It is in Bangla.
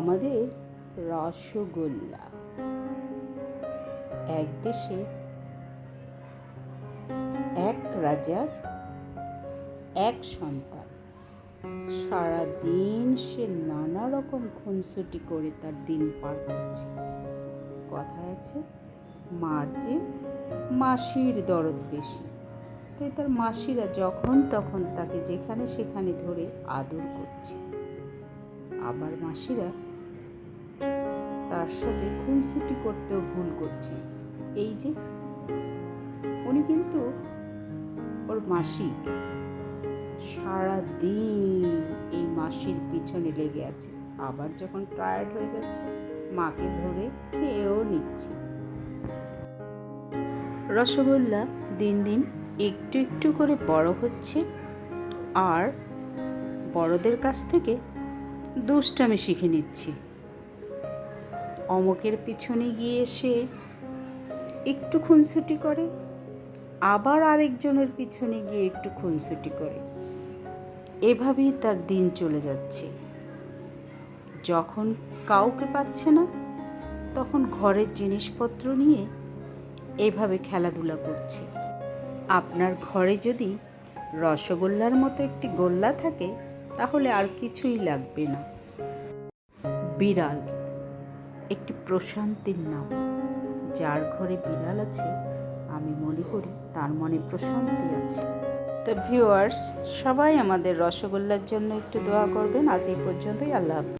আমাদের রসগোল্লা। এক দেশে এক রাজার এক সন্তান। সারাদিন সে নানা রকম খুনসুটি করে তার দিন পার করছে। কথায় আছে, মার চেয়ে মাসির দরদ বেশি। তাই তার মাসিরা যখন তখন তাকে যেখানে সেখানে ধরে আদর করছে। আবার মাসিরা তার সাথে খুনসুটি করতেও ভুল করছে। এই যে উনি কিন্তু ওর মাসি, সারাদিন এই মাসির পিছনে লেগে আছে। আবার যখন টায়ার্ড হয়ে যাচ্ছে, মাকে ধরে খেয়েও নিচ্ছে। রসগোল্লা দিন দিন একটু একটু করে বড় হচ্ছে আর বড়দের কাছ থেকে দুষ্টামি শিখে নিচ্ছে। অমুকের পিছনে গিয়ে সে একটু খুনসুটি করে, আবার আরেকজনের পিছনে গিয়ে একটু খুনসুটি করে। এভাবেই তার দিন চলে যাচ্ছে। যখন কাউকে পাচ্ছে না, তখন ঘরের জিনিসপত্র নিয়ে এভাবে খেলাধুলা করছে। আপনার ঘরে যদি রসগোল্লার মতো একটি গোল্লা থাকে, তাহলে আর কিছুই লাগবে না। বিড়াল একটি প্রশান্তির নাম। যার ঘরে বিড়াল আছে, আমি মনে করি তার মনে প্রশান্তি আছে। তো ভিউয়ার্স, সবাই আমাদের রসগোল্লার জন্য একটু দোয়া করবেন। আজ এই পর্যন্তই। আল্লাহ হাফেজ।